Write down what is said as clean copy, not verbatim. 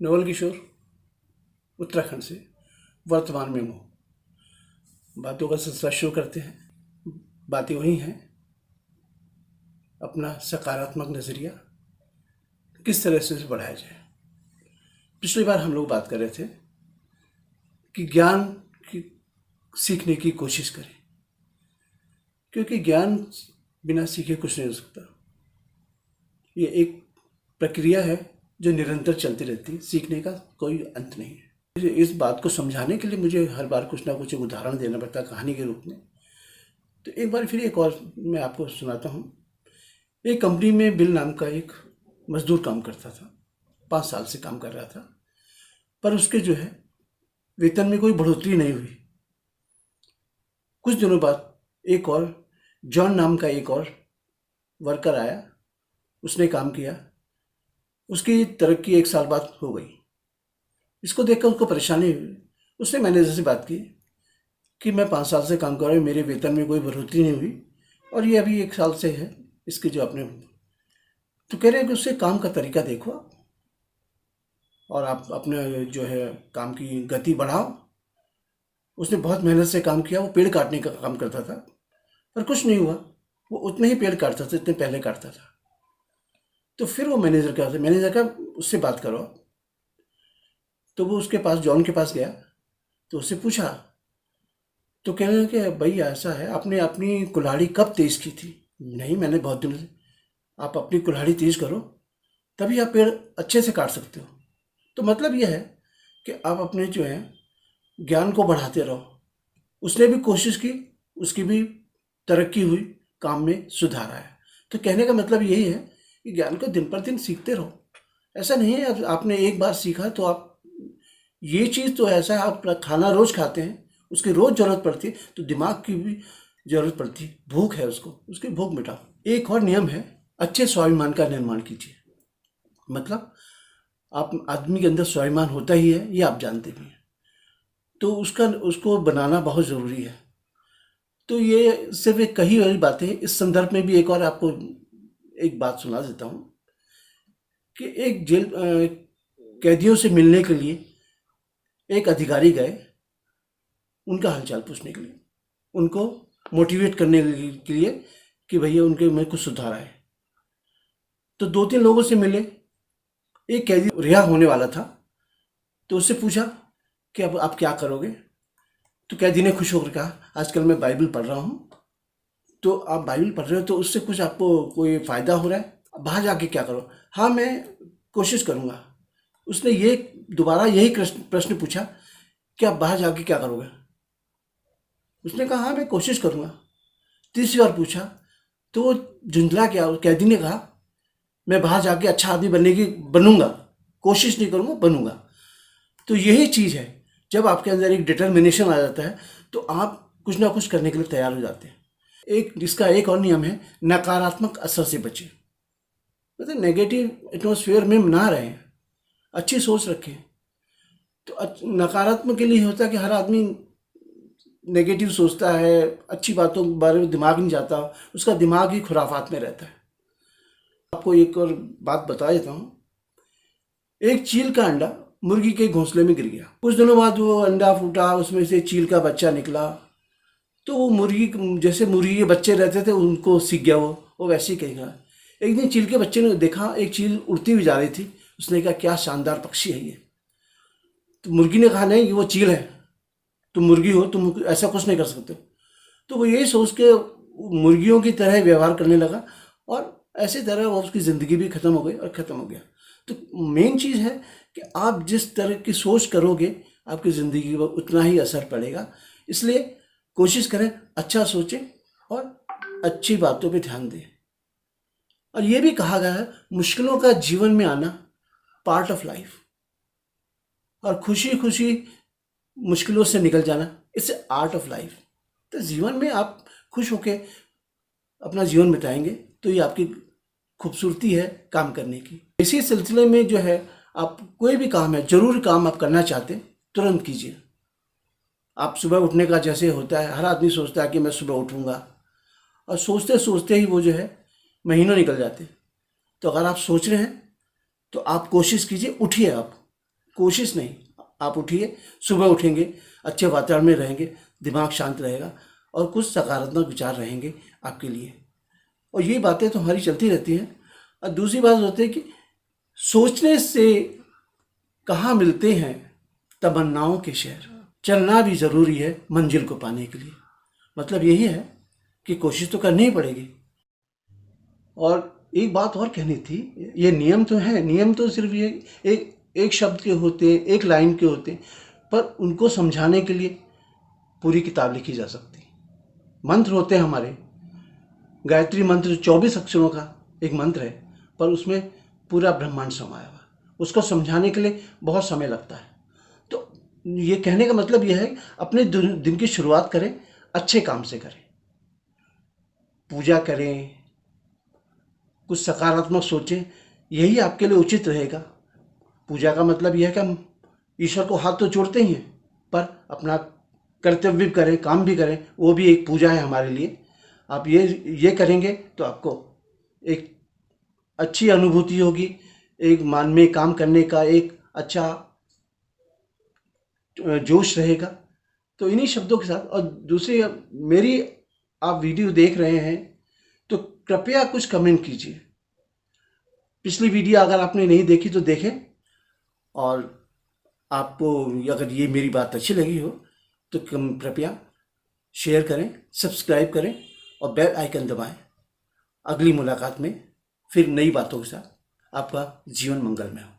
नवल किशोर, उत्तराखंड से। वर्तमान में बातों का सिलसिला शुरू करते हैं। बातें वही हैं, अपना सकारात्मक नज़रिया किस तरह से उसे बढ़ाया जाए। पिछली बार हम लोग बात कर रहे थे कि ज्ञान की सीखने की कोशिश करें, क्योंकि ज्ञान बिना सीखे कुछ नहीं हो सकता। ये एक प्रक्रिया है जो निरंतर चलती रहती है, सीखने का कोई अंत नहीं है। इस बात को समझाने के लिए मुझे हर बार कुछ ना कुछ उदाहरण देना पड़ता है कहानी के रूप में। तो एक बार फिर एक और मैं आपको सुनाता हूँ। एक कंपनी में बिल नाम का एक मजदूर काम करता था। 5 साल से काम कर रहा था, पर उसके जो है वेतन में कोई बढ़ोतरी नहीं हुई। कुछ दिनों बाद एक और जॉन नाम का एक और वर्कर आया, उसने काम किया, उसकी तरक्की 1 साल बाद हो गई। इसको देखकर उसको परेशानी हुई। उसने मैनेजर से बात की कि मैं 5 साल से काम कर रहा हूँ, मेरे वेतन में कोई बढ़ोतरी नहीं हुई और ये अभी 1 साल से है इसकी जो अपने। तो कह रहे हैं कि उससे काम का तरीका देखो और आप अपने जो है काम की गति बढ़ाओ। उसने बहुत मेहनत से काम किया, वो पेड़ काटने का काम करता था, पर कुछ नहीं हुआ। वो उतने ही पेड़ काटता था जितने पहले काटता था। तो फिर वो मैनेजर का उससे बात करो। तो वो उसके पास, जॉन के पास गया, तो उससे पूछा, तो कह रहे हैं कि भाई ऐसा है, आपने अपनी कुल्हाड़ी कब तेज़ की थी? नहीं, मैंने बहुत दिनों से। आप अपनी कुल्हाड़ी तेज़ करो, तभी आप पेड़ अच्छे से काट सकते हो। तो मतलब यह है कि आप अपने जो है ज्ञान को बढ़ाते रहो। उसने भी कोशिश की, उसकी भी तरक्की हुई, काम में सुधार आया। तो कहने का मतलब यही है कि ज्ञान को दिन पर दिन सीखते रहो। ऐसा नहीं है अब आपने एक बार सीखा तो आप, ये चीज़ तो ऐसा है, आप खाना रोज़ खाते हैं, उसकी रोज़ ज़रूरत पड़ती है, तो दिमाग की भी ज़रूरत पड़ती है। भूख है उसको, उसकी भूख मिटाओ। एक और नियम है, अच्छे स्वाभिमान का निर्माण कीजिए। मतलब आप, आदमी के अंदर स्वाभिमान होता ही है, ये आप जानते भी हैं, तो उसको बनाना बहुत ज़रूरी है। तो ये सिर्फ एक कही हुई बातें। इस संदर्भ में भी एक और आपको एक बात सुना देता हूँ कि एक जेल कैदियों से मिलने के लिए एक अधिकारी गए, उनका हालचाल पूछने के लिए, उनको मोटिवेट करने के लिए कि भैया उनके में कुछ सुधार आए। तो 2-3 लोगों से मिले। एक कैदी रिहा होने वाला था, तो उससे पूछा कि अब आप क्या करोगे? तो कैदी ने खुश होकर कहा, आजकल मैं बाइबल पढ़ रहा हूँ। तो आप बाइबल पढ़ रहे हो तो उससे कुछ आपको कोई फ़ायदा हो रहा है? बाहर जाके क्या करो? हाँ, मैं कोशिश करूँगा। उसने ये दोबारा यही प्रश्न पूछा कि आप बाहर जाके क्या करोगे? उसने कहा, हाँ, मैं कोशिश करूँगा। तीसरी बार पूछा तो वो झुंझला गया। कैदी ने कहा, मैं बाहर जाके अच्छा आदमी बनूंगा, कोशिश नहीं करूँगा, बनूंगा। तो यही चीज़ है, जब आपके अंदर एक डिटर्मिनेशन आ जाता है तो आप कुछ ना कुछ करने के लिए तैयार हो जाते हैं। इसका एक और नियम है, नकारात्मक असर से बचें। मतलब नेगेटिव एटमॉस्फेयर में ना रहें, अच्छी सोच रखें। तो नकारात्मक के लिए होता है कि हर आदमी नेगेटिव सोचता है, अच्छी बातों के बारे में दिमाग नहीं जाता, उसका दिमाग ही खुराफात में रहता है। आपको एक और बात बता देता हूँ। एक चील का अंडा मुर्गी के घोंसले में गिर गया। कुछ दिनों बाद वो अंडा फूटा, उसमें से चील का बच्चा निकला। तो वो मुर्गी, जैसे मुर्गी के बच्चे रहते थे, उनको सीख गया वो वैसे ही कहेगा। एक दिन चील के बच्चे ने देखा एक चील उड़ती हुई जा रही थी। उसने कहा, क्या शानदार पक्षी है ये। तो मुर्गी ने कहा, नहीं, वो चील है, तुम मुर्गी हो, तुम ऐसा कुछ नहीं कर सकते। तो वो यही सोच के मुर्गियों की तरह व्यवहार करने लगा और ऐसी तरह वो उसकी ज़िंदगी भी ख़त्म हो गई और ख़त्म हो गया। तो मेन चीज़ है कि आप जिस तरह की सोच करोगे, आपकी ज़िंदगी पर उतना ही असर पड़ेगा। इसलिए कोशिश करें, अच्छा सोचें और अच्छी बातों पे ध्यान दें। और ये भी कहा गया है, मुश्किलों का जीवन में आना पार्ट ऑफ लाइफ, और खुशी खुशी मुश्किलों से निकल जाना, इट्स आर्ट ऑफ लाइफ। तो जीवन में आप खुश होके अपना जीवन बिताएंगे तो ये आपकी खूबसूरती है काम करने की। इसी सिलसिले में जो है, आप कोई भी काम है, जरूर काम आप करना चाहते हैं, तुरंत कीजिए। आप सुबह उठने का जैसे होता है, हर आदमी सोचता है कि मैं सुबह उठूंगा, और सोचते सोचते ही वो जो है महीनों निकल जाते हैं। तो अगर आप सोच रहे हैं तो आप कोशिश कीजिए, उठिए आप। कोशिश नहीं, आप उठिए, सुबह उठेंगे, अच्छे वातावरण में रहेंगे, दिमाग शांत रहेगा और कुछ सकारात्मक विचार रहेंगे आपके लिए। और ये बातें तो हमारी चलती रहती हैं। और दूसरी बात होती है कि सोचने से कहाँ मिलते हैं तमन्नाओं के शहर, चलना भी ज़रूरी है मंजिल को पाने के लिए। मतलब यही है कि कोशिश तो करनी ही पड़ेगी। और एक बात और कहनी थी, ये नियम तो है, नियम तो सिर्फ ये एक शब्द के होते हैं, एक लाइन के होते हैं, पर उनको समझाने के लिए पूरी किताब लिखी जा सकती है। मंत्र होते हैं हमारे, गायत्री मंत्र 24 अक्षरों का एक मंत्र है, पर उसमें पूरा ब्रह्मांड समाया हुआ, उसको समझाने के लिए बहुत समय लगता है। तो ये कहने का मतलब यह है, अपने दिन की शुरुआत करें, अच्छे काम से करें, पूजा करें, कुछ सकारात्मक सोचें, यही आपके लिए उचित रहेगा। पूजा का मतलब यह है कि हम ईश्वर को हाथ तो जोड़ते ही हैं, पर अपना कर्तव्य भी करें, काम भी करें, वो भी एक पूजा है हमारे लिए। आप ये करेंगे तो आपको एक अच्छी अनुभूति होगी, एक मन में काम करने का एक अच्छा जोश रहेगा। तो इन्हीं शब्दों के साथ, और दूसरी, मेरी आप वीडियो देख रहे हैं तो कृपया कुछ कमेंट कीजिए। पिछली वीडियो अगर आपने नहीं देखी तो देखें, और आपको अगर ये मेरी बात अच्छी लगी हो तो कृपया शेयर करें, सब्सक्राइब करें और बेल आइकन दबाएं। अगली मुलाकात में फिर नई बातों के साथ आपका जीवन मंगलमय हो।